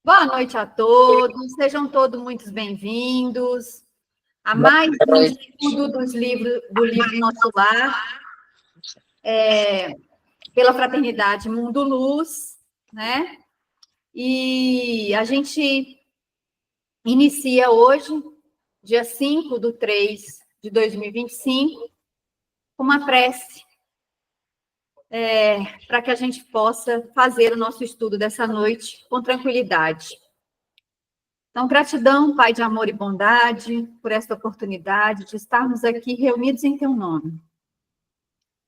Boa noite a todos, sejam todos muito bem-vindos a mais um estudo do livro Nosso Lar, pela Fraternidade Mundo Luz, né? E a gente inicia hoje, dia 5/3/2025, com uma prece, para que a gente possa fazer o nosso estudo dessa noite com tranquilidade. Então, gratidão, Pai de amor e bondade, por esta oportunidade de estarmos aqui reunidos em Teu nome.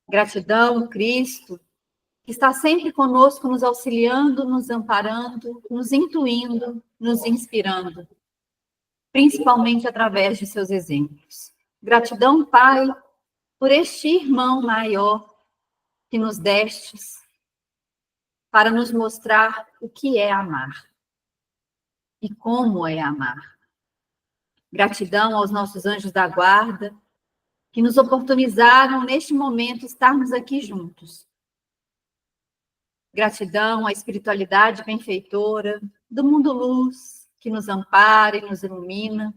Gratidão, Cristo, que está sempre conosco, nos auxiliando, nos amparando, nos intuindo, nos inspirando, principalmente através de seus exemplos. Gratidão, Pai, por este irmão maior que nos destes, para nos mostrar o que é amar e como é amar. Gratidão aos nossos anjos da guarda, que nos oportunizaram, neste momento, estarmos aqui juntos. Gratidão à espiritualidade benfeitora do mundo luz, que nos ampara e nos ilumina,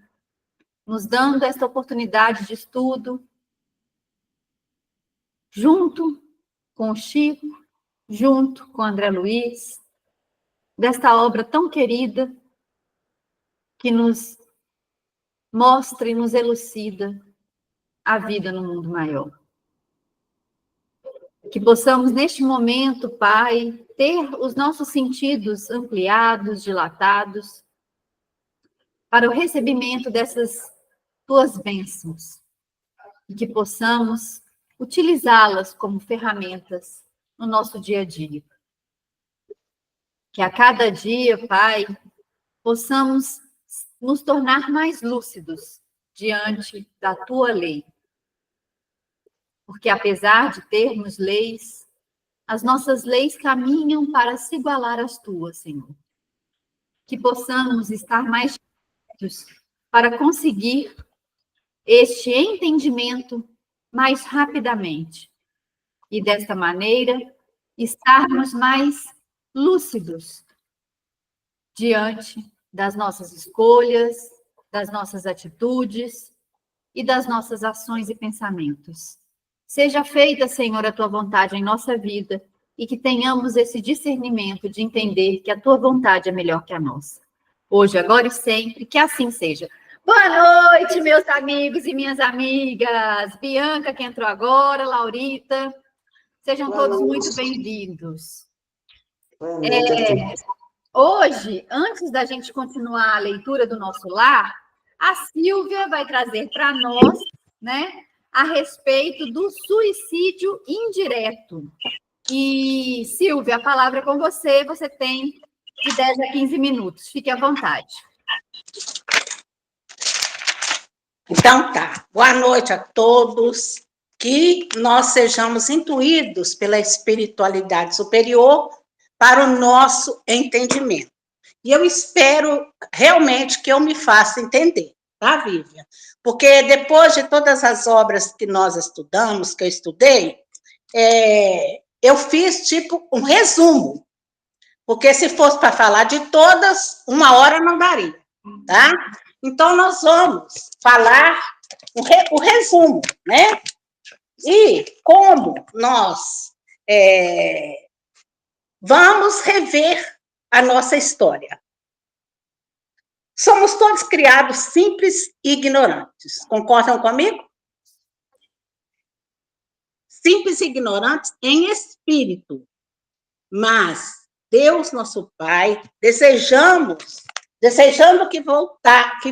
nos dando esta oportunidade de estudo, junto com o Chico, junto com o André Luiz, desta obra tão querida, que nos mostra e nos elucida a vida no mundo maior. Que possamos, neste momento, Pai, ter os nossos sentidos ampliados, dilatados, para o recebimento dessas Tuas bênçãos, e que possamos utilizá-las como ferramentas no nosso dia a dia. Que a cada dia, Pai, possamos nos tornar mais lúcidos diante da Tua lei. Porque apesar de termos leis, as nossas leis caminham para se igualar às Tuas, Senhor. Que possamos estar mais certos para conseguir este entendimento mais rapidamente. E desta maneira, estarmos mais lúcidos diante das nossas escolhas, das nossas atitudes e das nossas ações e pensamentos. Seja feita, Senhor, a Tua vontade em nossa vida e que tenhamos esse discernimento de entender que a Tua vontade é melhor que a nossa. Hoje, agora e sempre, que assim seja. Boa noite, meus amigos e minhas amigas. Bianca, que entrou agora, Laurita. Sejam todos muito bem-vindos. Hoje, antes da gente continuar a leitura do Nosso Lar, a Silvia vai trazer para nós, né, a respeito do suicídio indireto. E, Silvia, a palavra é com você. Você tem de 10 a 15 minutos. Fique à vontade. Então tá, boa noite a todos, que nós sejamos intuídos pela espiritualidade superior para o nosso entendimento. E eu espero realmente que eu me faça entender, tá, Vivian? Porque depois de todas as obras que nós estudamos, que eu estudei, eu fiz tipo um resumo, porque se fosse para falar de todas, 1 hora não daria, tá? Então, nós vamos falar o resumo, né? E como nós vamos rever a nossa história. Somos todos criados simples e ignorantes. Concordam comigo? Simples e ignorantes em espírito. Mas Deus, nosso Pai, desejando que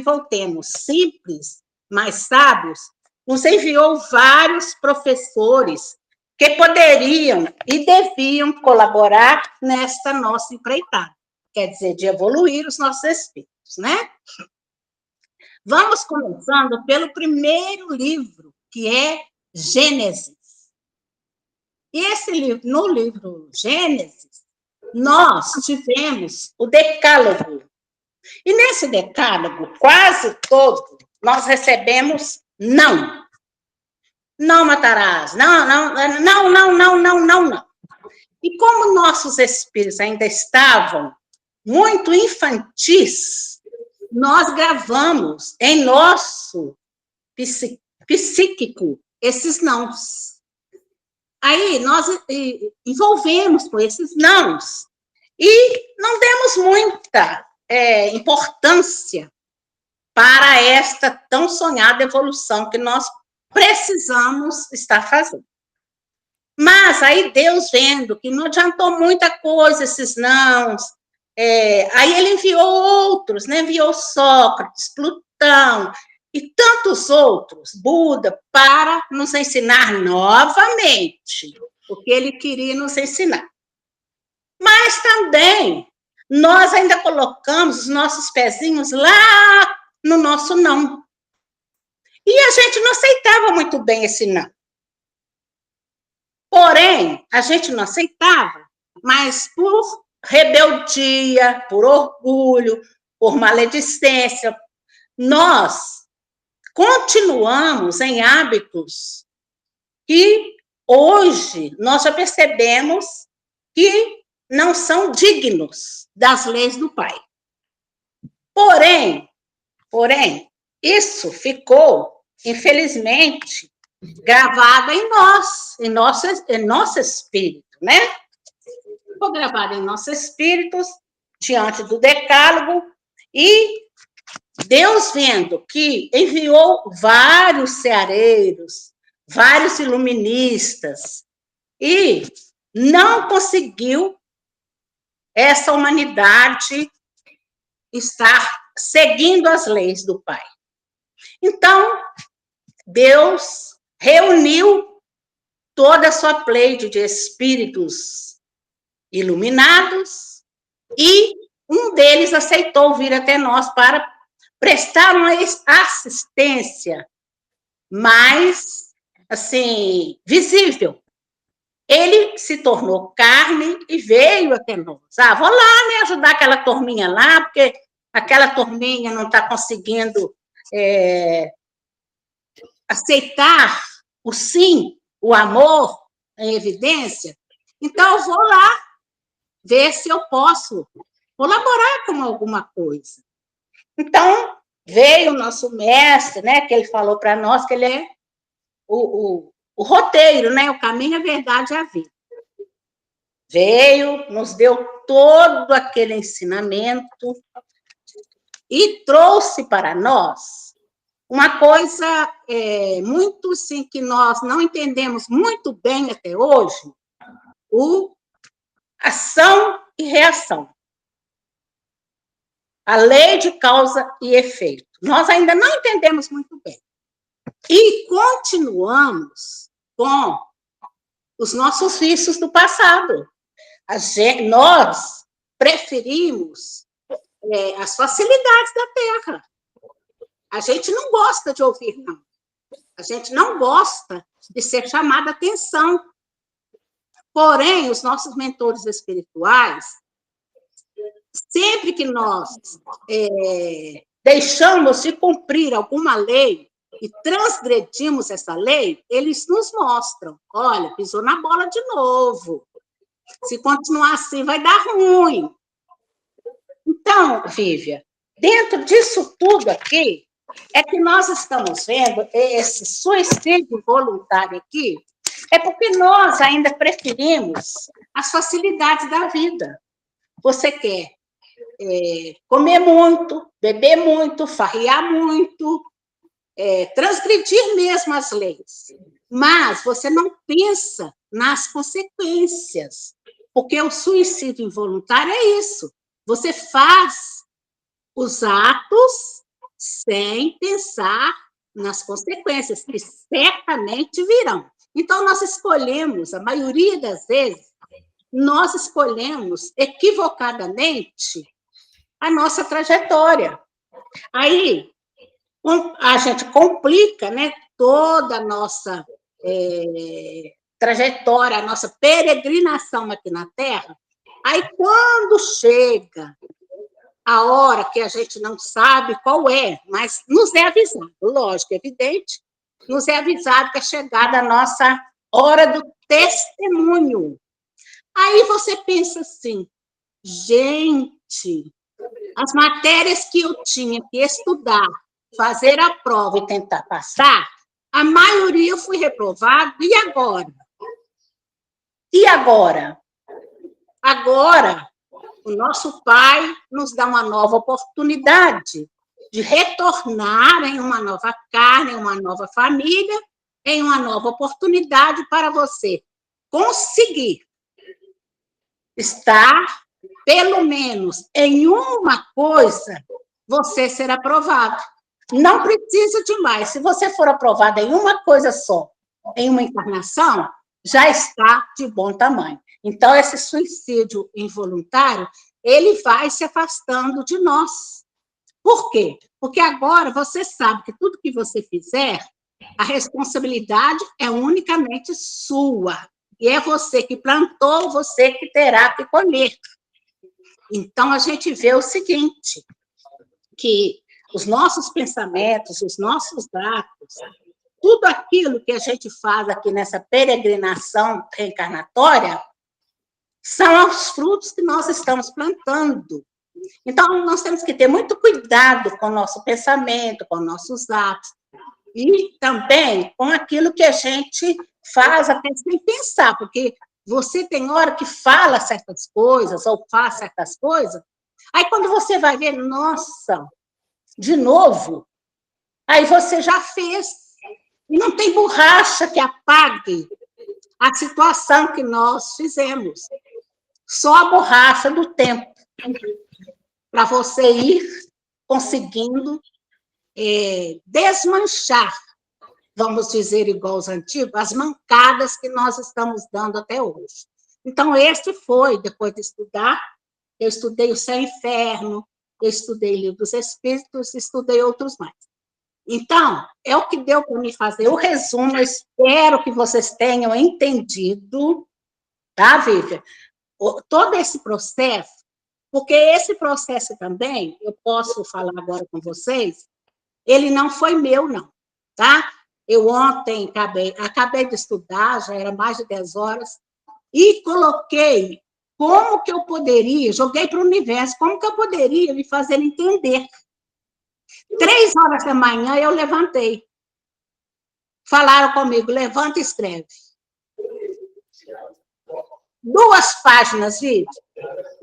voltemos simples, mas sábios, nos enviou vários professores que poderiam e deviam colaborar nesta nossa empreitada, quer dizer, de evoluir os nossos espíritos, né? Vamos começando pelo primeiro livro, que é Gênesis. E esse livro, no livro Gênesis, nós tivemos o Decálogo. E nesse decálogo, quase todo, nós recebemos não. Não matarás, não. E como nossos espíritos ainda estavam muito infantis, nós gravamos em nosso psíquico esses nãos. Aí nós envolvemos com esses nãos e não demos muita importância para esta tão sonhada evolução que nós precisamos estar fazendo. Mas aí Deus, vendo que não adiantou muita coisa esses nãos, aí ele enviou outros, né? Enviou Sócrates, Plutão e tantos outros, Buda, para nos ensinar novamente o que ele queria nos ensinar. Mas também nós ainda colocamos os nossos pezinhos lá no nosso não. E a gente não aceitava muito bem esse não. Porém, a gente não aceitava, mas por rebeldia, por orgulho, por maledicência, nós continuamos em hábitos que hoje nós já percebemos que não são dignos das leis do Pai. Porém, isso ficou, infelizmente, gravado em nós, em nosso espírito, né? Ficou gravado em nossos espíritos, diante do decálogo, e Deus, vendo que enviou vários ceareiros, vários iluministas, e não conseguiu essa humanidade estar seguindo as leis do Pai. Então, Deus reuniu toda a sua pleide de espíritos iluminados e um deles aceitou vir até nós para prestar uma assistência mais, assim, visível. Ele se tornou carne e veio até nós. Vou lá, né, ajudar aquela turminha lá, porque aquela turminha não está conseguindo aceitar o sim, o amor em evidência. Então, eu vou lá ver se eu posso colaborar com alguma coisa. Então, veio o nosso mestre, né, que ele falou para nós que ele é o roteiro, né, o caminho, a verdade e a vida. Veio, nos deu todo aquele ensinamento e trouxe para nós uma coisa muito, assim, que nós não entendemos muito bem até hoje, ação e reação. A lei de causa e efeito. Nós ainda não entendemos muito bem. E continuamos com os nossos vícios do passado. Nós preferimos as facilidades da Terra. A gente não gosta de ouvir, não. A gente não gosta de ser chamada atenção. Porém, os nossos mentores espirituais, sempre que nós deixamos de cumprir alguma lei e transgredimos essa lei, eles nos mostram, olha, pisou na bola de novo. Se continuar assim, vai dar ruim. Então, Vívia, dentro disso tudo aqui, é que nós estamos vendo esse suicídio voluntário aqui, é porque nós ainda preferimos as facilidades da vida. Você quer comer muito, beber muito, farrear muito, transgredir mesmo as leis. Mas você não pensa nas consequências, porque o suicídio involuntário é isso. Você faz os atos sem pensar nas consequências, que certamente virão. Então, nós escolhemos, a maioria das vezes, nós escolhemos equivocadamente a nossa trajetória. Aí, a gente complica, né, toda a nossa trajetória, a nossa peregrinação aqui na Terra. Aí, quando chega a hora que a gente não sabe qual é, mas nos é avisado, lógico, evidente, nos é avisado que é chegada a nossa hora do testemunho. Aí você pensa assim, gente, seguinte, as matérias que eu tinha que estudar, fazer a prova e tentar passar, a maioria eu fui reprovado, e agora? E agora? Agora, o nosso Pai nos dá uma nova oportunidade de retornar em uma nova carne, em uma nova família, em uma nova oportunidade para você conseguir estar, pelo menos, em uma coisa, você ser aprovado. Não precisa de mais. Se você for aprovado em uma coisa só, em uma encarnação, já está de bom tamanho. Então, esse suicídio involuntário, ele vai se afastando de nós. Por quê? Porque agora você sabe que tudo que você fizer, a responsabilidade é unicamente sua. E é você que plantou, você que terá que colher. Então, a gente vê o seguinte, que os nossos pensamentos, os nossos atos, tudo aquilo que a gente faz aqui nessa peregrinação reencarnatória, são os frutos que nós estamos plantando. Então, nós temos que ter muito cuidado com o nosso pensamento, com nossos atos, e também com aquilo que a gente faz até sem pensar, porque você tem hora que fala certas coisas, ou faz certas coisas, aí quando você vai ver, nossa, de novo, aí você já fez, e não tem borracha que apague a situação que nós fizemos. Só a borracha do tempo, para você ir conseguindo desmanchar, vamos dizer, igual os antigos, as mancadas que nós estamos dando até hoje. Então, este foi, depois de estudar, eu estudei o Céu e Inferno, eu estudei o Livro dos Espíritos, estudei outros mais. Então, é o que deu para me fazer o resumo, eu espero que vocês tenham entendido, tá, Vivian? Todo esse processo, porque esse processo também, eu posso falar agora com vocês, ele não foi meu, não, tá? Eu ontem acabei de estudar, já era mais de 10 horas, e coloquei como que eu poderia, joguei para o universo, como que eu poderia me fazer entender. 3 horas da manhã eu levantei. Falaram comigo, levanta e escreve. 2 páginas, vídeo.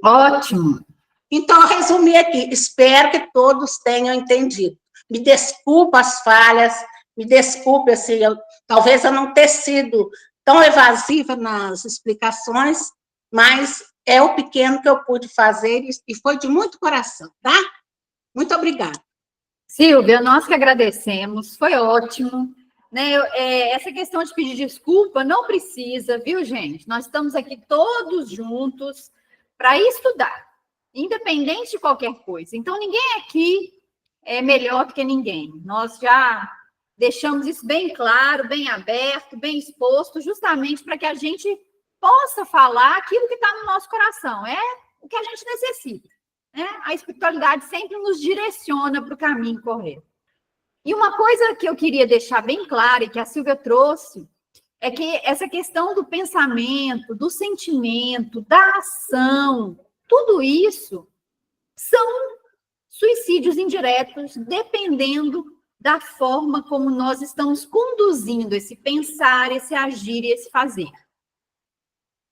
Ótimo. Então, eu resumi aqui. Espero que todos tenham entendido. Me desculpa as falhas, me desculpe, assim, talvez eu não tenha sido tão evasiva nas explicações, mas é o pequeno que eu pude fazer e foi de muito coração, tá? Muito obrigada. Silvia, nós que agradecemos, foi ótimo. Né? Essa questão de pedir desculpa não precisa, viu, gente? Nós estamos aqui todos juntos para estudar, independente de qualquer coisa. Então, ninguém aqui é melhor do que ninguém. Nós já deixamos isso bem claro, bem aberto, bem exposto, justamente para que a gente possa falar aquilo que está no nosso coração. É o que a gente necessita. Né? A espiritualidade sempre nos direciona para o caminho correto. E uma coisa que eu queria deixar bem clara e que a Silvia trouxe é que essa questão do pensamento, do sentimento, da ação, tudo isso são suicídios indiretos, dependendo da forma como nós estamos conduzindo esse pensar, esse agir e esse fazer.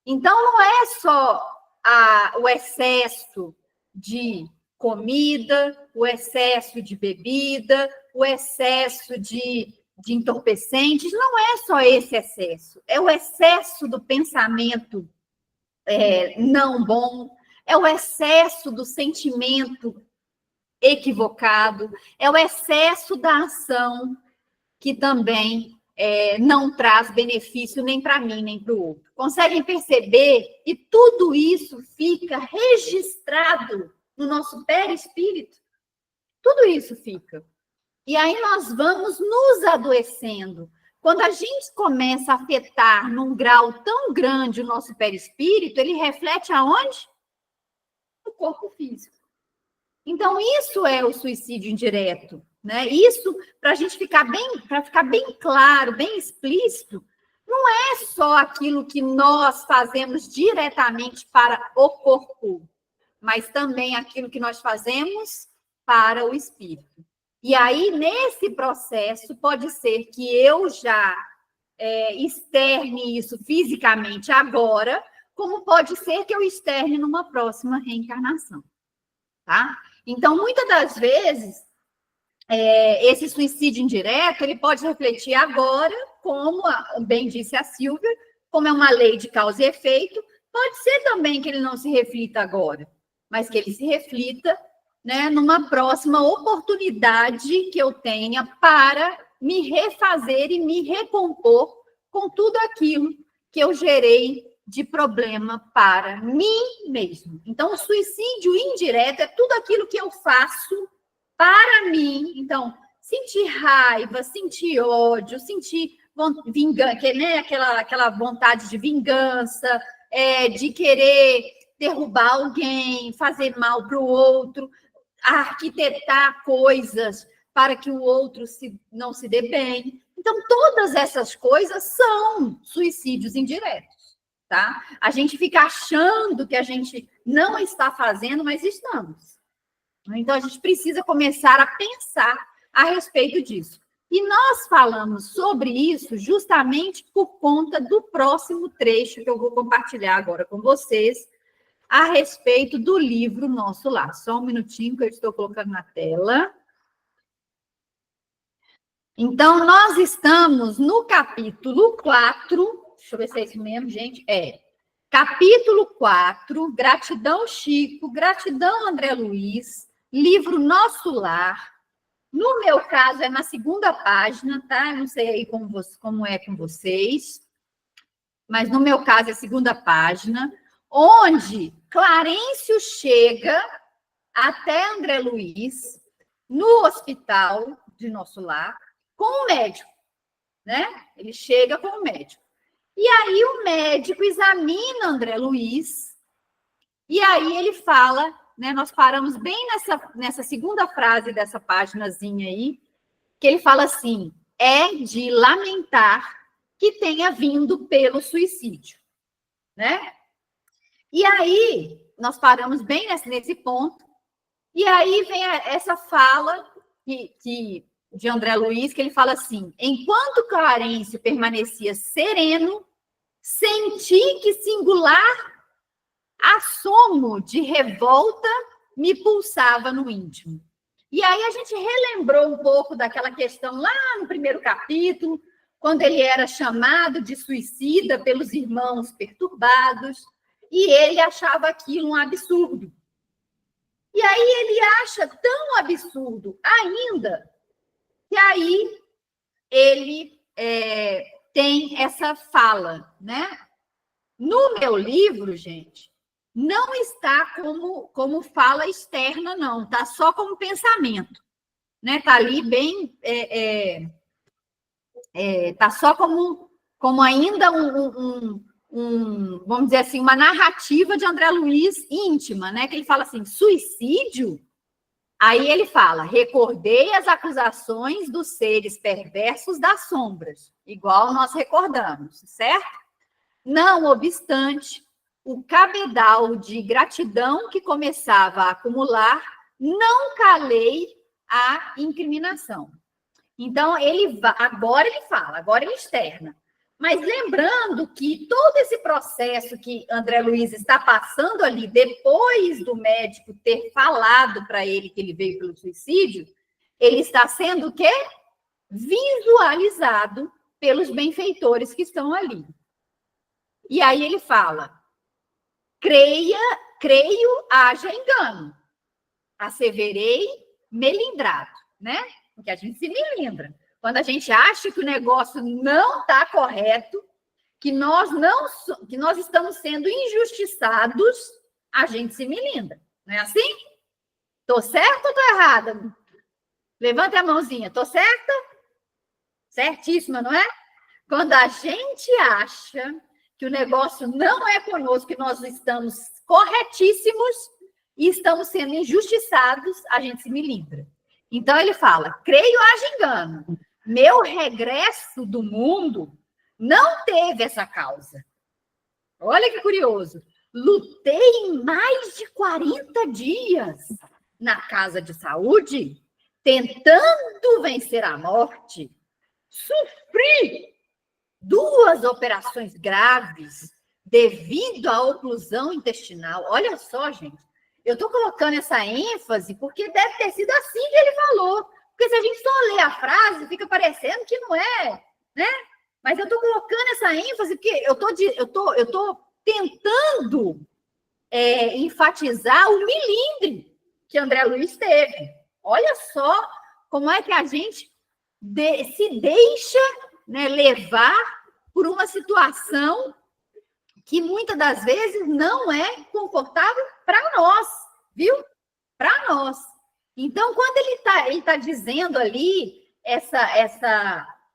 Então, não é só o excesso de comida, o excesso de bebida, o excesso de entorpecentes, não é só esse excesso, é o excesso do pensamento não bom, é o excesso do sentimento equivocado, é o excesso da ação que também não traz benefício nem para mim, nem para o outro. Conseguem perceber que tudo isso fica registrado no nosso perispírito? Tudo isso fica. E aí nós vamos nos adoecendo. Quando a gente começa a afetar num grau tão grande o nosso perispírito, ele reflete aonde? No corpo físico. Então, isso é o suicídio indireto. Né? Isso, para a gente ficar bem claro, bem explícito, não é só aquilo que nós fazemos diretamente para o corpo, mas também aquilo que nós fazemos para o espírito. E aí, nesse processo, pode ser que eu já externe isso fisicamente agora, como pode ser que eu externe numa próxima reencarnação, tá? Então, muitas das vezes, esse suicídio indireto, ele pode refletir agora, como bem disse a Silvia, como é uma lei de causa e efeito, pode ser também que ele não se reflita agora, mas que ele se reflita, né, numa próxima oportunidade que eu tenha para me refazer e me recompor com tudo aquilo que eu gerei de problema para mim mesmo. Então, o suicídio indireto é tudo aquilo que eu faço para mim. Então, sentir raiva, sentir ódio, sentir vingança, né? aquela vontade de vingança, de querer derrubar alguém, fazer mal para o outro, arquitetar coisas para que o outro não se dê bem. Então, todas essas coisas são suicídios indiretos, tá? A gente fica achando que a gente não está fazendo, mas estamos. Então, a gente precisa começar a pensar a respeito disso. E nós falamos sobre isso justamente por conta do próximo trecho que eu vou compartilhar agora com vocês, a respeito do livro Nosso Lar. Só um minutinho que eu estou colocando na tela. Então, nós estamos no capítulo 4, deixa eu ver se é isso mesmo, gente. Capítulo 4, Gratidão Chico, Gratidão André Luiz, livro Nosso Lar. No meu caso, é na segunda página, tá? Eu não sei aí como é com vocês, mas no meu caso é a segunda página, onde Clarencio chega até André Luiz, no hospital de Nosso Lar, com o médico, né? Ele chega com o médico. E aí o médico examina André Luiz, e aí ele fala, né? Nós paramos bem nessa segunda frase dessa paginazinha aí, que ele fala assim: é de lamentar que tenha vindo pelo suicídio, né? E aí nós paramos bem nesse ponto, e aí vem essa fala de André Luiz, que ele fala assim: enquanto Clarencio permanecia sereno, senti que singular assomo de revolta me pulsava no íntimo. E aí a gente relembrou um pouco daquela questão lá no primeiro capítulo, quando ele era chamado de suicida pelos irmãos perturbados, e ele achava aquilo um absurdo. E aí ele acha tão absurdo ainda, que aí ele tem essa fala, né? No meu livro, gente, não está como fala externa, não. Está só como pensamento, né? Está ali bem... Está só como ainda vamos dizer assim, uma narrativa de André Luiz íntima, né? Que ele fala assim, suicídio? Aí ele fala, recordei as acusações dos seres perversos das sombras, igual nós recordamos, certo? Não obstante, o cabedal de gratidão que começava a acumular, não calei a incriminação. Então, agora ele fala, agora ele externa. Mas lembrando que todo esse processo que André Luiz está passando ali, depois do médico ter falado para ele que ele veio pelo suicídio, ele está sendo o quê? Visualizado pelos benfeitores que estão ali. E aí ele fala, creio, haja engano. Asseverei melindrado, né? Porque a gente se melindra. Quando a gente acha que o negócio não está correto, que nós estamos sendo injustiçados, a gente se melindra. Não é assim? Estou certa ou estou errada? Levanta a mãozinha. Estou certa? Certíssima, não é? Quando a gente acha que o negócio não é conosco, que nós estamos corretíssimos e estamos sendo injustiçados, a gente se melindra. Então, ele fala, creio haja engano. Meu regresso do mundo não teve essa causa. Olha que curioso. lutei mais de 40 dias na casa de saúde, tentando vencer a morte. Sofri 2 operações graves devido à oclusão intestinal. Olha só, gente, eu estou colocando essa ênfase porque deve ter sido assim que ele falou. Porque se a gente só lê a frase, fica parecendo que não é, né? Mas eu estou colocando essa ênfase porque eu tô tentando enfatizar o milindre que André Luiz teve. Olha só como é que a gente se deixa, né, levar por uma situação que muitas das vezes não é confortável para nós, viu? Para nós. Então, quando ele tá dizendo ali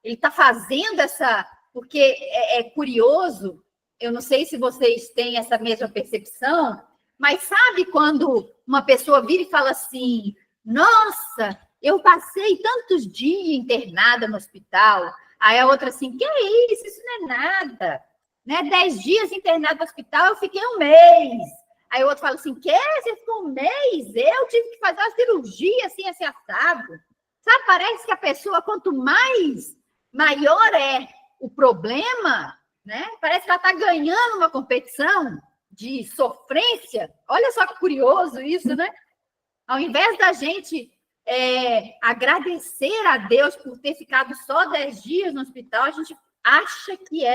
ele está fazendo essa, porque é curioso, eu não sei se vocês têm essa mesma percepção, mas sabe quando uma pessoa vira e fala assim, nossa, eu passei tantos dias internada no hospital, aí a outra assim, que é isso? Isso não é nada, né? 10 dias internada no hospital, eu fiquei 1 mês. Aí o outro fala assim, que? Você ficou 1 mês? Eu tive que fazer uma cirurgia assim, assado. Sabe, parece que a pessoa, quanto maior é o problema, né? Parece que ela está ganhando uma competição de sofrência. Olha só que curioso isso, né? Ao invés da gente agradecer a Deus por ter ficado só 10 dias no hospital, a gente acha que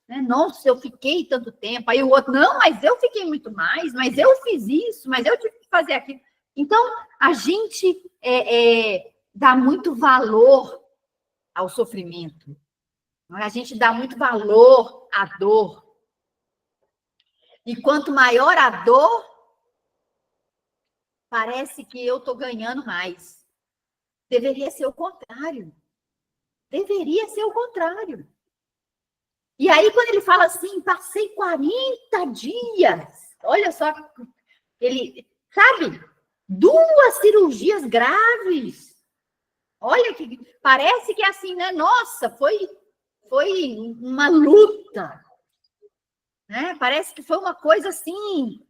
né? Nossa, eu fiquei tanto tempo. Aí o outro, não, mas eu fiquei muito mais, mas eu fiz isso, mas eu tive que fazer aquilo. Então, a gente dá muito valor ao sofrimento. A gente dá muito valor à dor. E quanto maior a dor, parece que eu estou ganhando mais. Deveria ser o contrário. Deveria ser o contrário. E aí, quando ele fala assim, passei 40 dias, olha só, ele, sabe, 2 cirurgias graves. Olha que parece que assim, né? Nossa, foi uma luta, né? Parece que foi uma coisa assim,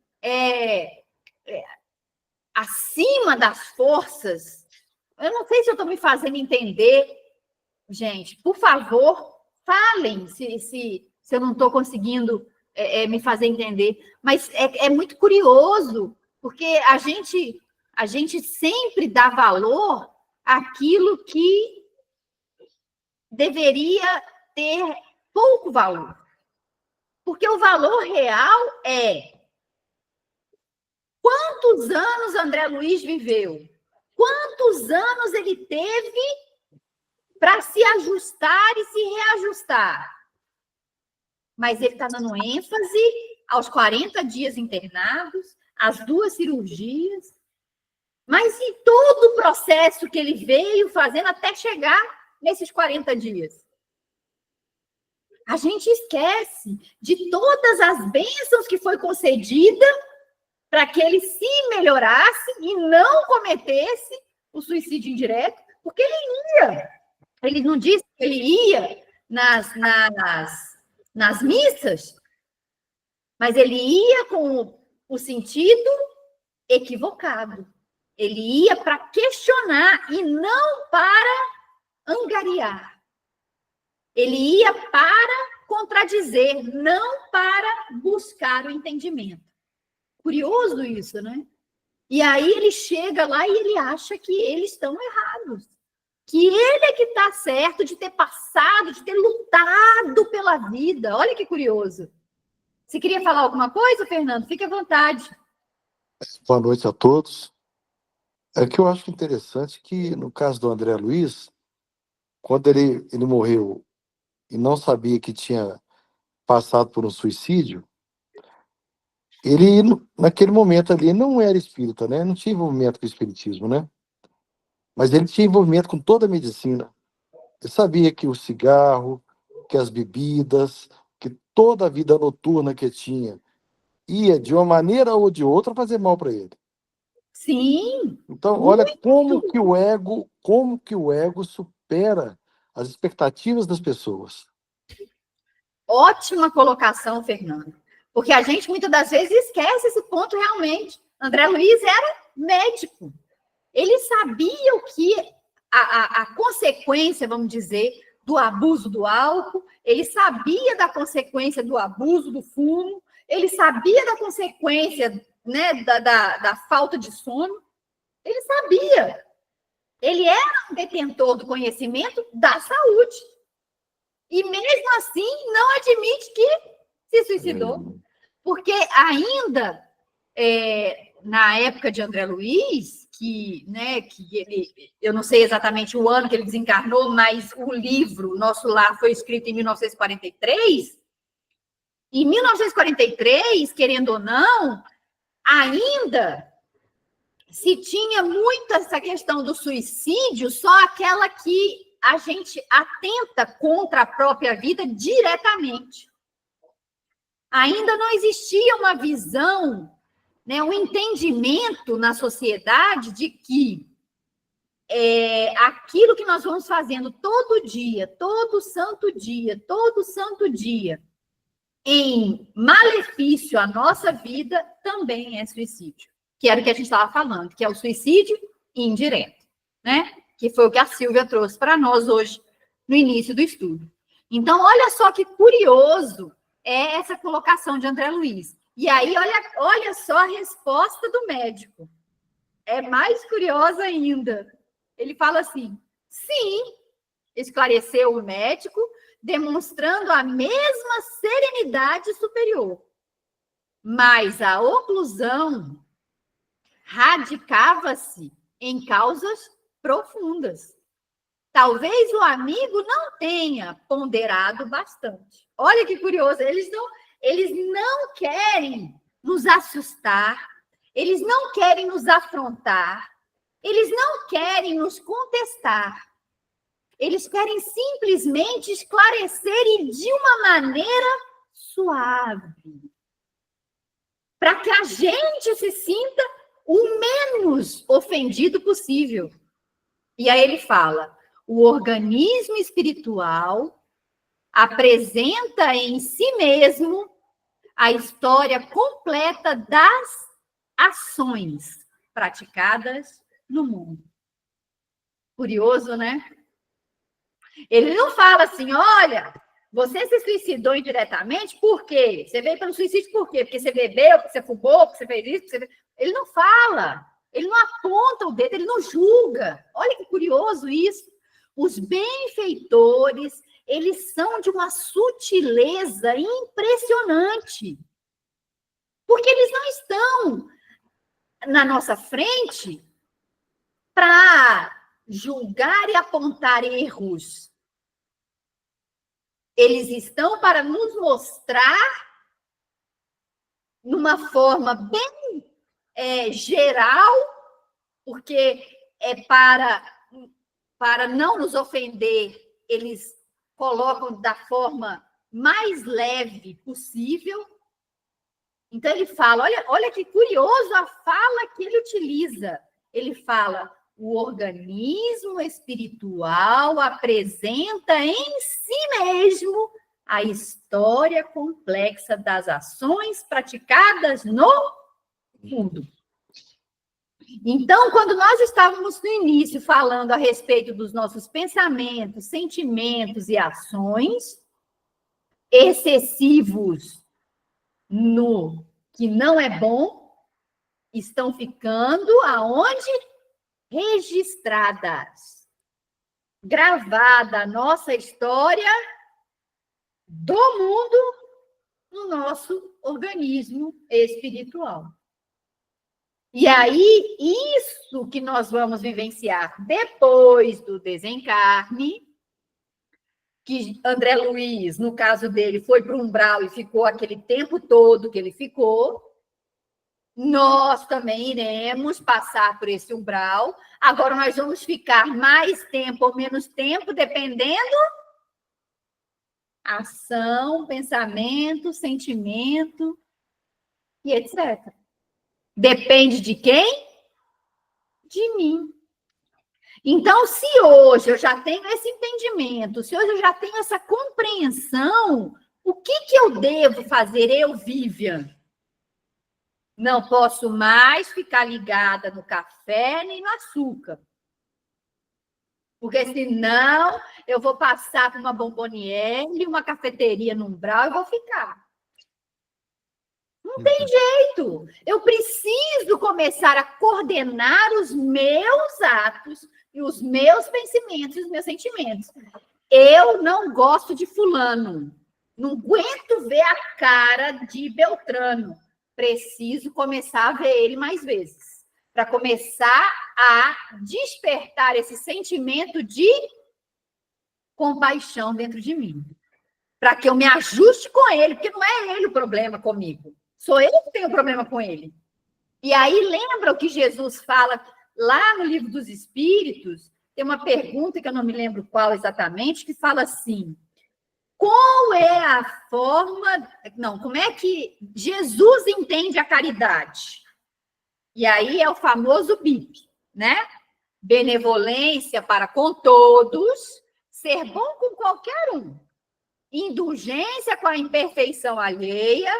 acima das forças. Eu não sei se eu estou me fazendo entender, gente. Por favor, falem se eu não estou conseguindo me fazer entender. Mas é muito curioso, porque a gente sempre dá valor àquilo que deveria ter pouco valor. Porque o valor real é quantos anos André Luiz viveu? Quantos anos ele teve para se ajustar e se reajustar? Mas ele está dando ênfase aos 40 dias internados, às 2 cirurgias, mas em todo o processo que ele veio fazendo até chegar nesses 40 dias. A gente esquece de todas as bênçãos que foi concedida para que ele se melhorasse e não cometesse o suicídio indireto, porque ele não disse que ele ia nas missas, mas ele ia com o sentido equivocado. Ele ia para questionar e não para angariar. Ele ia para contradizer, não para buscar o entendimento. Curioso isso, né? E aí ele chega lá e ele acha que eles estão errados. Que ele é que está certo de ter passado, de ter lutado pela vida. Olha que curioso. Você queria falar alguma coisa, Fernando? Fique à vontade. Boa noite a todos. É que eu acho interessante que, no caso do André Luiz, quando ele morreu e não sabia que tinha passado por um suicídio, ele, naquele momento ali, não era espírita, né? Não tinha envolvimento com o espiritismo, né? Mas ele tinha envolvimento com toda a medicina. Ele sabia que o cigarro, que as bebidas, que toda a vida noturna que tinha, ia, de uma maneira ou de outra, fazer mal para ele. Sim. Então, olha como que o ego supera as expectativas das pessoas. Ótima colocação, Fernando. Porque a gente, muitas das vezes, esquece esse ponto realmente. André Luiz era médico. Ele sabia o que a consequência, vamos dizer, do abuso do álcool, ele sabia da consequência do abuso do fumo, ele sabia da consequência, né, da falta de sono, ele sabia. Ele era um detentor do conhecimento da saúde. E mesmo assim, não admite que se suicidou. Porque ainda, na época de André Luiz, que ele, eu não sei exatamente o ano que ele desencarnou, mas o livro Nosso Lar foi escrito em 1943. Em 1943, querendo ou não, ainda se tinha muito essa questão do suicídio, só aquela que a gente atenta contra a própria vida diretamente. Ainda não existia uma visão, né, um entendimento na sociedade de que aquilo que nós vamos fazendo todo dia, todo santo dia, em malefício à nossa vida, também é suicídio. Que era o que a gente estava falando, que é o suicídio indireto, né? Que foi o que a Silvia trouxe para nós hoje, no início do estudo. Então, olha só que curioso é essa colocação de André Luiz. E aí, olha só a resposta do médico. É mais curiosa ainda. Ele fala assim, sim, esclareceu o médico, demonstrando a mesma serenidade superior. Mas a oclusão radicava-se em causas profundas. Talvez o amigo não tenha ponderado bastante. Olha que curioso, eles não querem nos assustar, eles não querem nos afrontar, eles não querem nos contestar. Eles querem simplesmente esclarecer e de uma maneira suave, para que a gente se sinta o menos ofendido possível. E aí ele fala, o organismo espiritual apresenta em si mesmo a história completa das ações praticadas no mundo. Curioso, né? Ele não fala assim, olha, você se suicidou indiretamente, por quê? Você veio pelo suicídio por quê? Porque você bebeu, porque você fumou, porque você fez isso, porque você... Ele não fala, ele não aponta o dedo, ele não julga. Olha que curioso isso. Os benfeitores, eles são de uma sutileza impressionante. Porque eles não estão na nossa frente para julgar e apontar erros. Eles estão para nos mostrar, numa forma bem geral, porque é para não nos ofender, eles colocam da forma mais leve possível. Então, ele fala, olha que curioso a fala que ele utiliza. Ele fala, o organismo espiritual apresenta em si mesmo a história complexa das ações praticadas no mundo. Então, quando nós estávamos no início falando a respeito dos nossos pensamentos, sentimentos e ações excessivos no que não é bom, estão ficando aonde? Registradas, gravada a nossa história do mundo no nosso organismo espiritual. E aí, isso que nós vamos vivenciar depois do desencarne, que André Luiz, no caso dele, foi para o umbral e ficou aquele tempo todo que ele ficou, nós também iremos passar por esse umbral. Agora nós vamos ficar mais tempo ou menos tempo, dependendo ação, pensamento, sentimento e etc. Depende de quem? De mim. Então, se hoje eu já tenho esse entendimento, se hoje eu já tenho essa compreensão O que eu devo fazer, eu, Vivian? Não posso mais ficar ligada no café nem no açúcar. Porque senão eu vou passar por uma Bomboniere, uma cafeteria no Umbral e vou ficar. Não tem jeito. Eu preciso começar a coordenar os meus atos e os meus pensamentos e os meus sentimentos. Eu não gosto de fulano. Não aguento ver a cara de Beltrano. Preciso começar a ver ele mais vezes. Para começar a despertar esse sentimento de compaixão dentro de mim. Para que eu me ajuste com ele, porque não é ele o problema comigo. Sou eu que tenho problema com ele. E aí, lembra o que Jesus fala lá no Livro dos Espíritos? Tem uma pergunta que eu não me lembro qual exatamente, que fala assim: qual é a forma... Não, como é que Jesus entende a caridade? E aí é o famoso BIP, né? Benevolência para com todos, ser bom com qualquer um. Indulgência com a imperfeição alheia,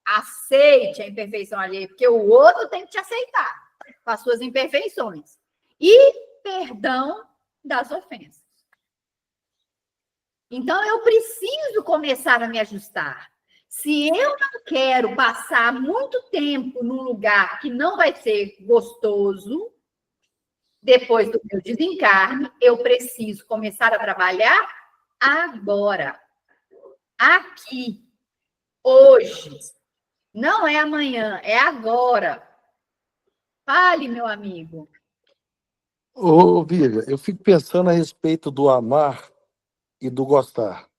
aceite a imperfeição alheia, porque o outro tem que te aceitar com as suas imperfeições. E perdão das ofensas. Então, eu preciso começar a me ajustar. Se eu não quero passar muito tempo num lugar que não vai ser gostoso, depois do meu desencarne, eu preciso começar a trabalhar agora. Aqui. Hoje. Não é amanhã, é agora. Fale, meu amigo. Ô, Vivian, eu fico pensando a respeito do amar e do gostar.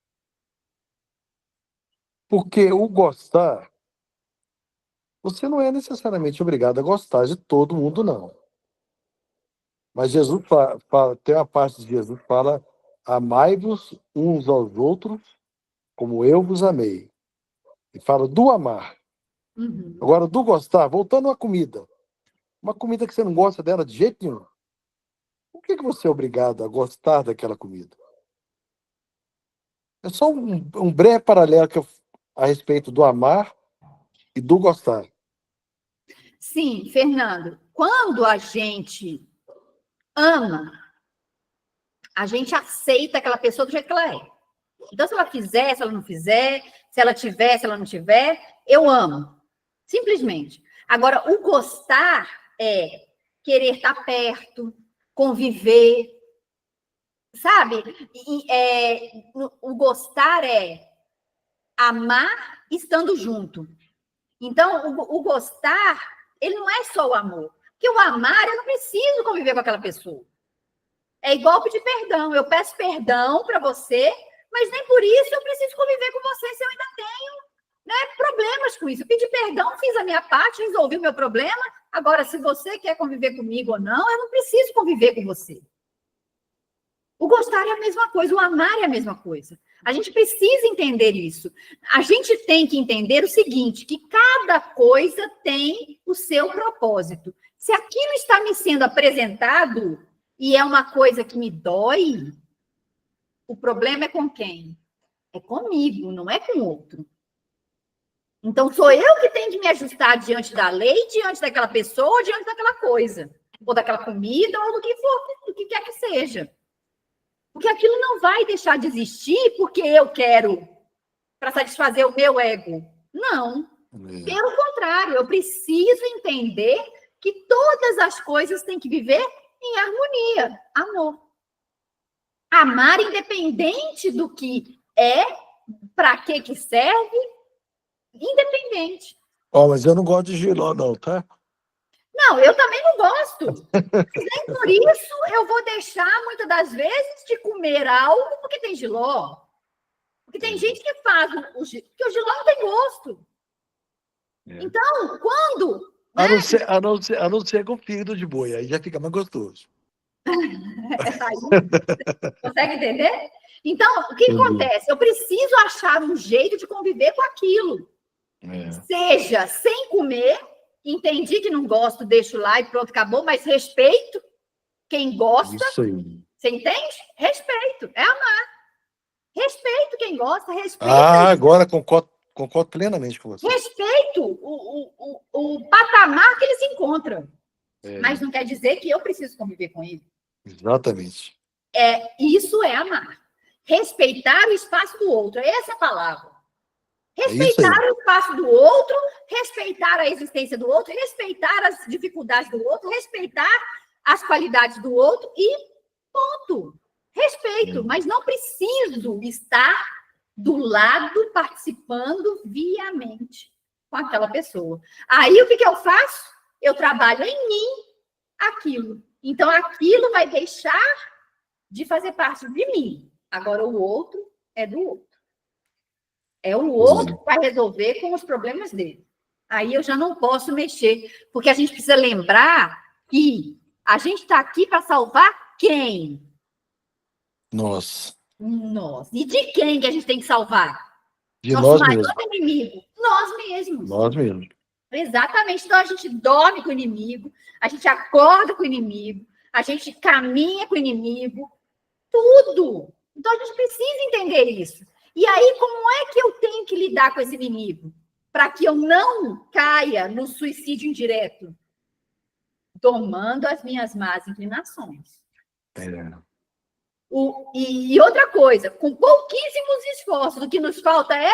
Porque o gostar, você não é necessariamente obrigado a gostar de todo mundo, não. Mas Jesus tem uma parte de Jesus que fala: amai-vos uns aos outros como eu vos amei. E fala do amar. Uhum. Agora, do gostar, voltando à comida. Uma comida que você não gosta dela de jeito nenhum. Por que você é obrigado a gostar daquela comida? É só um breve paralelo a respeito do amar e do gostar. Sim, Fernando. Quando a gente ama, a gente aceita aquela pessoa do jeito que ela é. Então, se ela fizer, se ela não fizer, se ela tiver, se ela não tiver, eu amo. Simplesmente. Agora, o gostar é querer estar perto, conviver, sabe? O gostar é amar estando junto. Então, o gostar, ele não é só o amor. Porque o amar, eu não preciso conviver com aquela pessoa. É igual pedir perdão. Eu peço perdão para você, mas nem por isso eu preciso conviver com você se eu ainda tenho, né, problemas com isso. Eu pedi perdão, fiz a minha parte, resolvi o meu problema. Agora, se você quer conviver comigo ou não, eu não preciso conviver com você. O gostar é a mesma coisa, o amar é a mesma coisa. A gente precisa entender isso. A gente tem que entender o seguinte, que cada coisa tem o seu propósito. Se aquilo está me sendo apresentado e é uma coisa que me dói, o problema é com quem? É comigo, não é com o outro. Então, sou eu que tenho que me ajustar diante da lei, diante daquela pessoa, diante daquela coisa. Ou daquela comida, ou do que for, do que quer que seja. Porque aquilo não vai deixar de existir porque eu quero, para satisfazer o meu ego. Não. Pelo contrário, eu preciso entender que todas as coisas têm que viver em harmonia, amor. Amar independente do que é, para que serve, independente. Mas eu não gosto de jiló, não, tá? Não, eu também não gosto. Mas nem por isso eu vou deixar, muitas das vezes, de comer algo porque tem jiló. Porque tem gente que faz porque o jiló não tem gosto. Então, quando... A não ser com fígado de boi, aí já fica mais gostoso. Consegue entender? Então, o que acontece? Eu preciso achar um jeito de conviver com aquilo. Seja sem comer, entendi que não gosto, deixo lá e pronto, acabou, mas respeito quem gosta. Isso aí. Você entende? Respeito, é amar. Respeito quem gosta, Agora concordo plenamente com você. respeito o patamar que eles encontram. É, Mas não quer dizer que eu preciso conviver com ele. exatamente. Isso é amar. Respeitar o espaço do outro. Essa é a palavra. É isso aí. Respeitar o espaço do outro, respeitar a existência do outro, respeitar as dificuldades do outro, respeitar as qualidades do outro e ponto. Respeito, mas não preciso estar do lado participando viamente com aquela pessoa. Aí o que eu faço? Eu trabalho em mim aquilo. Então aquilo vai deixar de fazer parte de mim. Agora o outro é do outro. É o outro que vai resolver com os problemas dele. Aí eu já não posso mexer, porque a gente precisa lembrar que a gente está aqui para salvar quem? Nós. Nós. E de quem que a gente tem que salvar? De Nosso nós maior mesmos. inimigo? Nós mesmos. Nós mesmos. Exatamente. Então a gente dorme com o inimigo, a gente acorda com o inimigo, a gente caminha com o inimigo, tudo. Então a gente precisa entender isso. E aí, como é que eu tenho que lidar com esse inimigo? Para que eu não caia no suicídio indireto? Domando as minhas más inclinações. E outra coisa, com pouquíssimos esforços, o que nos falta é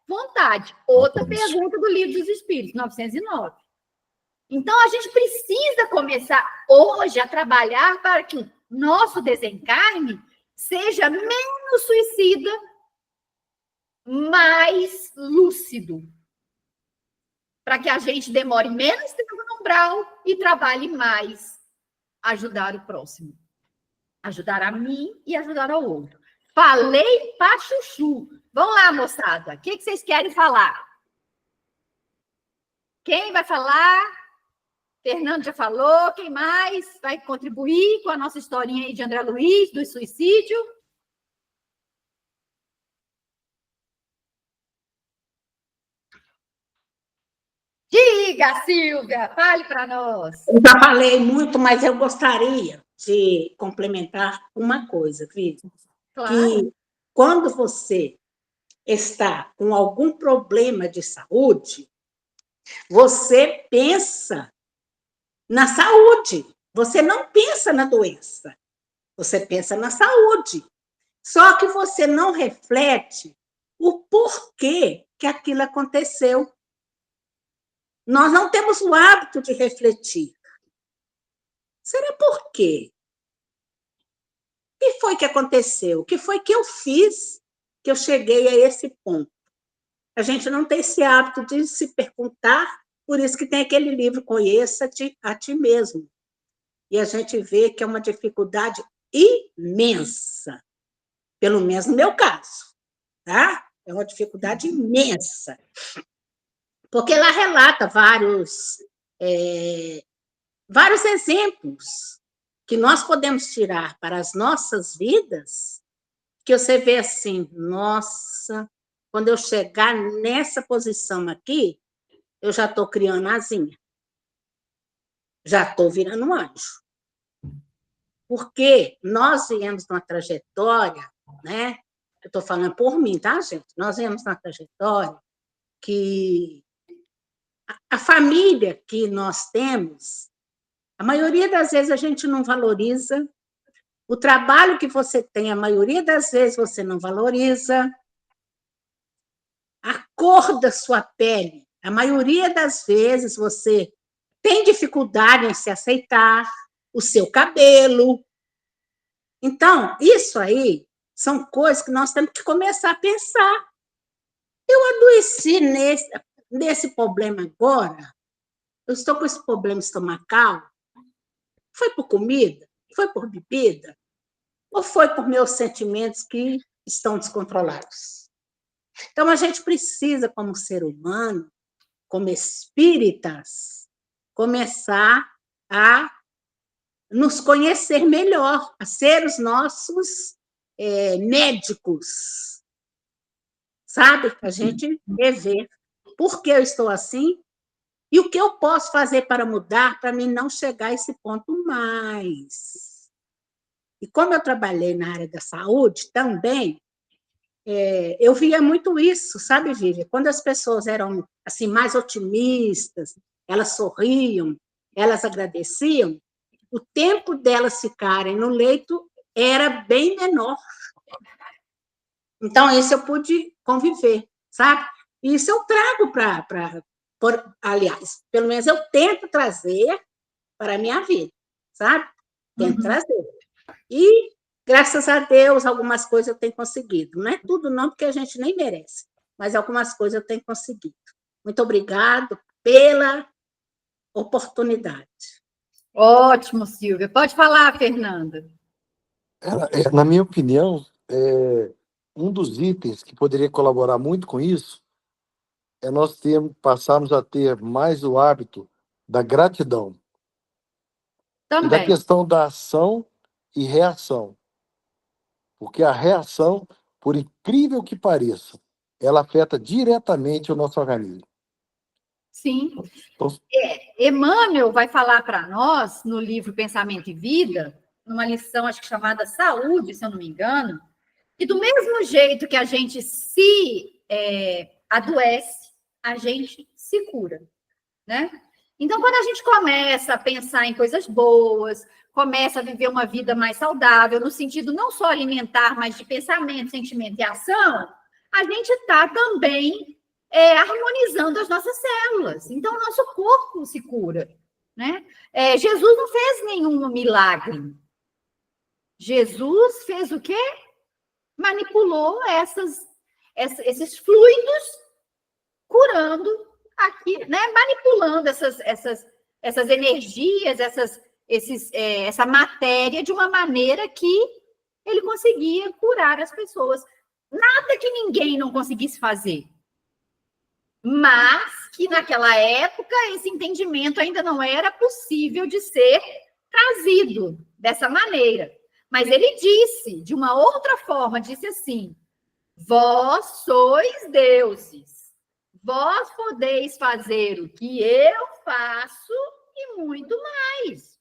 vontade. Outra pergunta do Livro dos Espíritos, 909. Então, a gente precisa começar hoje a trabalhar para que o nosso desencarne seja menos suicida, mais lúcido. Para que a gente demore menos tempo no umbral e trabalhe mais ajudar o próximo. Ajudar a mim e ajudar ao outro. Falei para chuchu. Vamos lá, moçada. O que vocês querem falar? Quem vai falar? Fernando já falou. Quem mais vai contribuir com a nossa historinha aí de André Luiz, do suicídio? Diga, Silvia, fale para nós. Eu já falei muito, mas eu gostaria de complementar uma coisa, Cris. Claro. Que quando você está com algum problema de saúde, você pensa na saúde. Você não pensa na doença. Você pensa na saúde. Só que você não reflete o porquê que aquilo aconteceu. Nós não temos o hábito de refletir. Será por quê? O que foi que aconteceu? O que foi que eu fiz que eu cheguei a esse ponto? A gente não tem esse hábito de se perguntar, por isso que tem aquele livro Conheça-te a ti mesmo. E a gente vê que é uma dificuldade imensa, pelo menos no meu caso, tá? É uma dificuldade imensa. Porque lá relata vários exemplos que nós podemos tirar para as nossas vidas, que você vê assim, nossa, quando eu chegar nessa posição aqui, eu já estou criando asinha. Já estou virando um anjo. Porque nós viemos numa trajetória, né? Eu estou falando por mim, tá, gente? Nós viemos numa trajetória que a família que nós temos, a maioria das vezes a gente não valoriza. O trabalho que você tem, a maioria das vezes você não valoriza. A cor da sua pele, a maioria das vezes você tem dificuldade em se aceitar, o seu cabelo. Então, isso aí são coisas que nós temos que começar a pensar. Eu adoeci nesse problema agora, eu estou com esse problema estomacal, foi por comida? Foi por bebida? Ou foi por meus sentimentos que estão descontrolados? Então, a gente precisa, como ser humano, como espíritas, começar a nos conhecer melhor, a ser os nossos médicos, sabe? A gente rever por que eu estou assim e o que eu posso fazer para mudar, para mim não chegar a esse ponto mais. E como eu trabalhei na área da saúde também, eu via muito isso, sabe, Vivi? Quando as pessoas eram assim mais otimistas, elas sorriam, elas agradeciam, o tempo delas ficarem no leito era bem menor. Então, isso eu pude conviver, sabe? Isso eu trago aliás, pelo menos eu tento trazer para a minha vida, sabe? Tento trazer. E, graças a Deus, algumas coisas eu tenho conseguido. Não é tudo não, porque a gente nem merece, mas algumas coisas eu tenho conseguido. Muito obrigado pela oportunidade. Ótimo, Silvia. Pode falar, Fernanda. Na minha opinião, um dos itens que poderia colaborar muito com isso é nós passarmos a ter mais o hábito da gratidão. E da Também. questão da ação e reação. Porque a reação, por incrível que pareça, ela afeta diretamente o nosso organismo. Sim. Então, Emmanuel vai falar para nós, no livro Pensamento e Vida, numa lição, acho que chamada Saúde, se eu não me engano, que do mesmo jeito que a gente se adoece, a gente se cura, né? Então, quando a gente começa a pensar em coisas boas, começa a viver uma vida mais saudável, no sentido não só alimentar, mas de pensamento, sentimento e ação, a gente está também harmonizando as nossas células. Então, o nosso corpo se cura, né? Jesus não fez nenhum milagre. Jesus fez o quê? Manipulou esses fluidos, curando aqui, né? Manipulando essas energias, essa matéria de uma maneira que ele conseguia curar as pessoas. Nada que ninguém não conseguisse fazer. Mas que naquela época esse entendimento ainda não era possível de ser trazido dessa maneira. Mas ele disse, de uma outra forma, disse assim: vós sois deuses, vós podeis fazer o que eu faço e muito mais.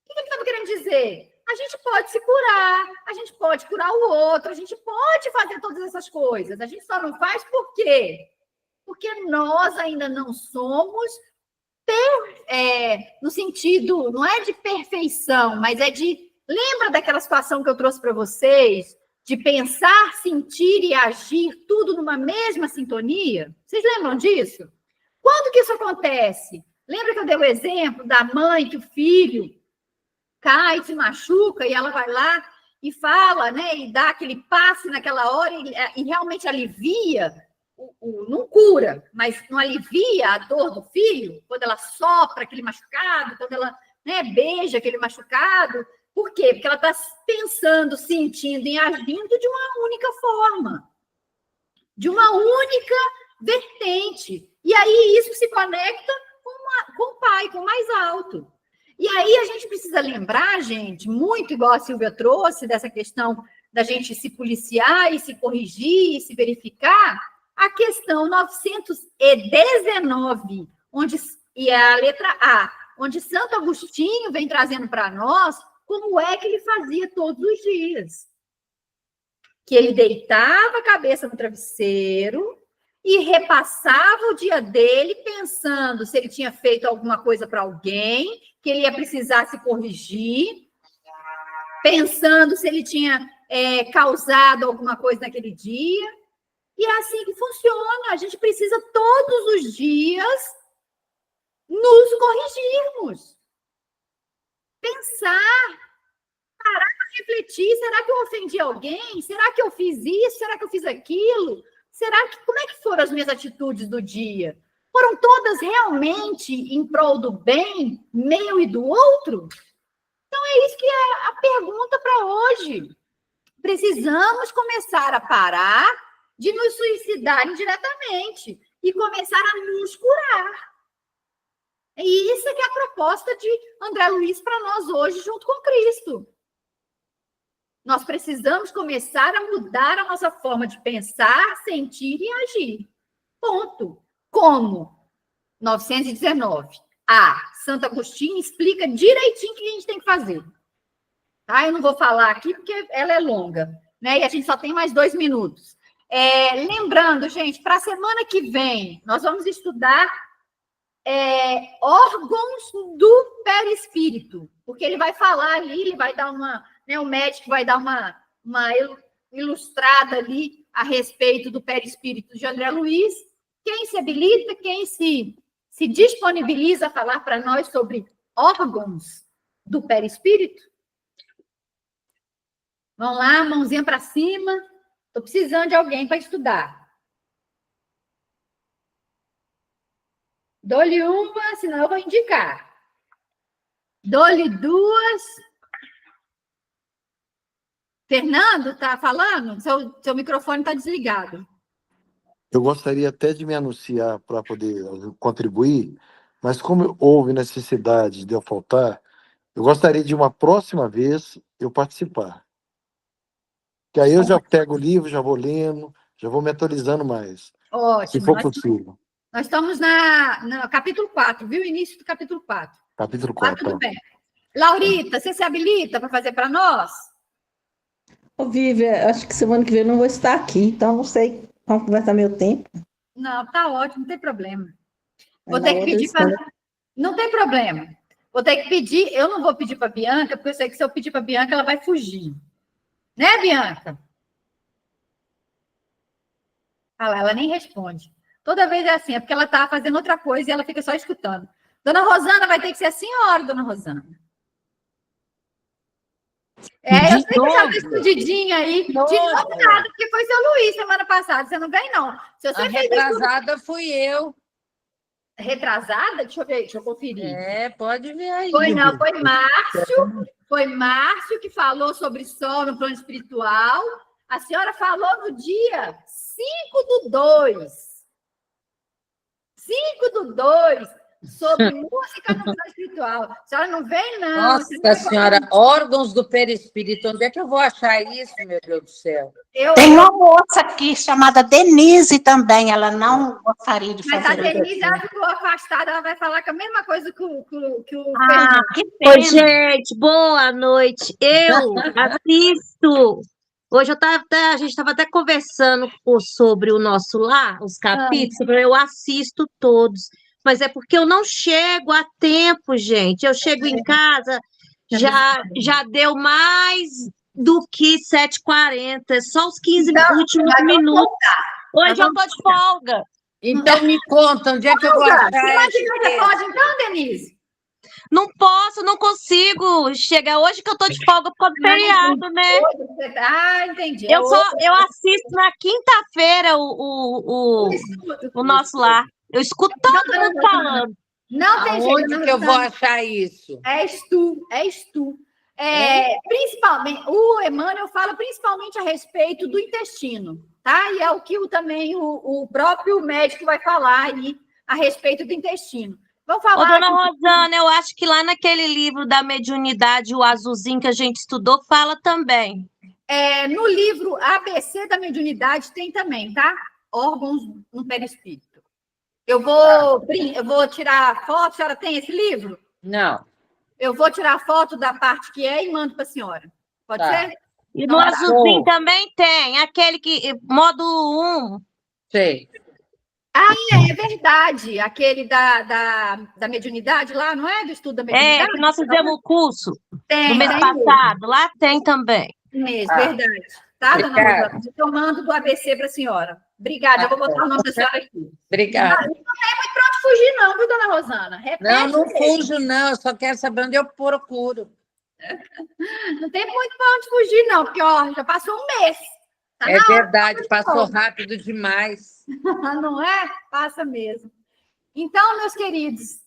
O que ele estava querendo dizer? A gente pode se curar, a gente pode curar o outro, a gente pode fazer todas essas coisas. A gente só não faz por quê? Porque nós ainda não somos, no sentido, não é de perfeição, mas é de... Lembra daquela situação que eu trouxe para vocês? De pensar, sentir e agir tudo numa mesma sintonia? Vocês lembram disso? Quando que isso acontece? Lembra que eu dei o exemplo da mãe que o filho cai, se machuca, e ela vai lá e fala, né? E dá aquele passe naquela hora e realmente alivia, não cura, mas não alivia a dor do filho, quando ela sopra aquele machucado, quando ela, né, beija aquele machucado. Por quê? Porque ela está pensando, sentindo e agindo de uma única forma, de uma única vertente. E aí isso se conecta com o Pai, com o mais alto. E aí a gente precisa lembrar, gente, muito igual a Silvia trouxe, dessa questão da gente se policiar e se corrigir e se verificar, a questão 919, e a letra A, onde Santo Agostinho vem trazendo para nós como é que ele fazia todos os dias. Que ele deitava a cabeça no travesseiro e repassava o dia dele pensando se ele tinha feito alguma coisa para alguém, que ele ia precisar se corrigir, pensando se ele tinha causado alguma coisa naquele dia. E é assim que funciona. A gente precisa todos os dias nos corrigirmos. Pensar, parar para refletir, será que eu ofendi alguém? Será que eu fiz isso? Será que eu fiz aquilo? Como é que foram as minhas atitudes do dia? Foram todas realmente em prol do bem, meu e do outro? Então é isso que é a pergunta para hoje. Precisamos começar a parar de nos suicidar indiretamente e começar a nos curar. E isso é que é a proposta de André Luiz para nós hoje, junto com Cristo. Nós precisamos começar a mudar a nossa forma de pensar, sentir e agir. Ponto. Como? 919. Santo Agostinho explica direitinho o que a gente tem que fazer. Tá? Eu não vou falar aqui porque ela é longa, né? E a gente só tem mais 2 minutos. Lembrando, gente, para a semana que vem, nós vamos estudar órgãos do perispírito, porque ele vai falar ali, ele vai dar o médico vai dar uma ilustrada ali a respeito do perispírito de André Luiz. Quem se habilita, quem se disponibiliza a falar para nós sobre órgãos do perispírito? Vamos lá, mãozinha para cima. Estou precisando de alguém para estudar. Dou-lhe uma, senão eu vou indicar. Dou-lhe duas. Fernando, está falando? Seu microfone está desligado. Eu gostaria até de me anunciar para poder contribuir, mas como houve necessidade de eu faltar, eu gostaria de uma próxima vez eu participar. Que aí eu já pego o livro, já vou lendo, já vou me atualizando mais. Ótimo. Se for possível. Nós estamos no capítulo 4, viu? Início do capítulo 4. Capítulo 4. Tudo bem. Laurita, você se habilita para fazer para nós? Ô, Vivi, acho que semana que vem eu não vou estar aqui, então não sei como vai estar meu tempo. Não, tá ótimo, não tem problema. Mas Vou ter que na pedir outra para... Não tem problema. Vou ter que pedir, eu não vou pedir para a Bianca, porque eu sei que se eu pedir para a Bianca, ela vai fugir. Né, Bianca? Ah lá, ela nem responde. Toda vez é assim, é porque ela está fazendo outra coisa e ela fica só escutando. Dona Rosana vai ter que ser a senhora, Dona Rosana. Eu sei que você está escondidinha aí. De novo nada, porque foi seu Luiz semana passada. Você não vem, não. Se você fez retrasada fui eu. Retrasada? Deixa eu ver, deixa eu conferir. Pode ver aí. Foi Márcio. Foi Márcio que falou sobre sol no plano espiritual. A senhora falou no dia 5/2. 5/2. Sobre música no plano espiritual. A senhora não vem, não. Nossa Senhora, órgãos do perispírito. Onde é que eu vou achar isso, meu Deus do céu? Tem uma moça aqui chamada Denise também, ela não gostaria de fazer. Mas a Denise, ela ficou afastada, ela vai falar com a mesma coisa que o Fernando. Que pena. Oi, gente, boa noite. Eu assisto. Hoje a gente estava até conversando sobre o nosso lar, os capítulos, eu assisto todos. Mas é porque eu não chego a tempo, gente. Eu chego em casa, já deu mais do que 7h40, só os 15 últimos minutos. Hoje eu estou de folga. Então me conta, onde é que eu vou achar? Você pode então, Denise? Não posso, não consigo chegar hoje que eu estou de folga por causa do feriado, né? Ah, entendi. Eu assisto na quinta-feira o nosso lar. Eu escuto todo mundo falando. Não tem jeito. Onde que eu vou achar isso? És tu. Principalmente, o Emmanuel fala principalmente a respeito do intestino, tá? E é o que também o próprio médico vai falar aí a respeito do intestino. Vamos falar. Ô, Dona Rosana, eu acho que lá naquele livro da mediunidade, o azulzinho que a gente estudou, fala também. No livro ABC da mediunidade tem também, tá? Órgãos no perispírito. Eu vou tirar a foto. A senhora tem esse livro? Não. Eu vou tirar a foto da parte que e mando para a senhora. Pode ser? E no azulzinho também tem, aquele que... Módulo 1. Sei. Ah, é verdade. Aquele da mediunidade lá, não é? Do estudo da mediunidade? Que nós fizemos o curso no mês passado. Lá tem também. Mesmo, verdade. Tá, dona Rosana? Eu mando do ABC para a senhora. Obrigada, eu vou botar o nome da senhora aqui. Obrigada. Não tem muito para onde fugir, não, viu, dona Rosana? Repete não fujo, não. Eu só quero saber onde eu procuro. Não tem muito para onde fugir, não, porque já passou um mês. Tá verdade, passou rápido demais. Não é? Passa mesmo. Então, meus queridos,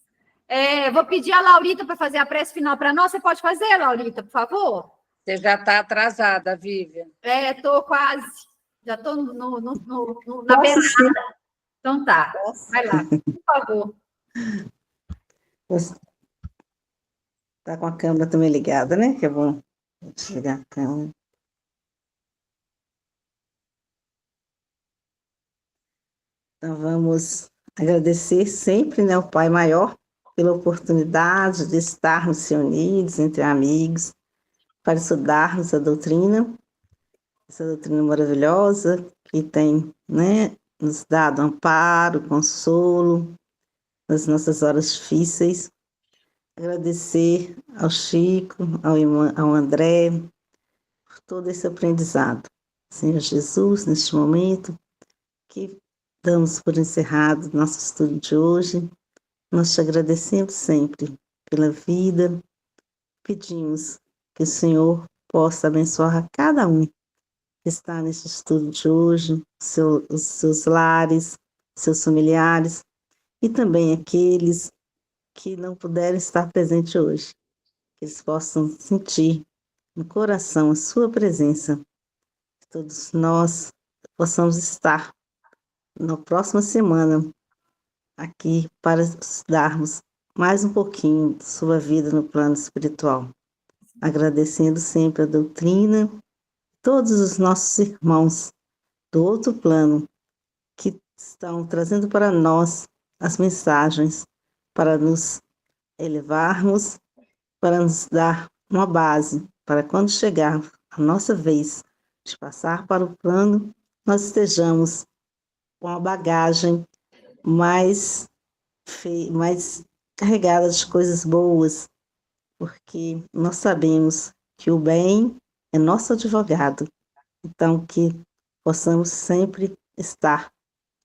vou pedir a Laurita para fazer a prece final para nós. Você pode fazer, Laurita, por favor? Você já está atrasada, Vivian. Estou quase. Já estou na beirada. Então tá, vai lá, por favor. Está com a câmera também ligada, né? Que é bom desligar a câmera. Então vamos agradecer sempre, né, o Pai Maior pela oportunidade de estarmos reunidos entre amigos para estudarmos a doutrina, essa doutrina maravilhosa que tem, né, nos dado amparo, consolo nas nossas horas difíceis. Agradecer ao Chico, ao André, por todo esse aprendizado. Senhor Jesus, neste momento que damos por encerrado nosso estudo de hoje, nós te agradecemos sempre pela vida, pedimos que o Senhor possa abençoar a cada um que está nesse estudo de hoje, os seus lares, seus familiares, e também aqueles que não puderem estar presentes hoje, que eles possam sentir no coração a sua presença, que todos nós possamos estar na próxima semana aqui para estudarmos mais um pouquinho de sua vida no plano espiritual, agradecendo sempre a doutrina, todos os nossos irmãos do outro plano que estão trazendo para nós as mensagens para nos elevarmos, para nos dar uma base, para quando chegar a nossa vez de passar para o plano, nós estejamos com a bagagem mais carregada de coisas boas, porque nós sabemos que o bem é nosso advogado. Então, que possamos sempre estar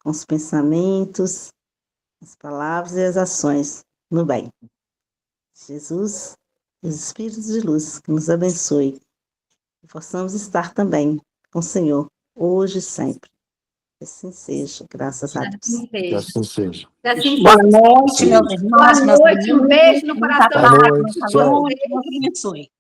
com os pensamentos, as palavras e as ações no bem. Jesus e os Espíritos de Luz que nos abençoe. Que possamos estar também com o Senhor, hoje e sempre. Que assim seja, graças a Deus. Que assim seja. Que assim Boa seja. noite, meus irmãos. Boa noite, um beijo no Muita coração. Boa paz, noite, muita tchau. luz, Deus abençoe.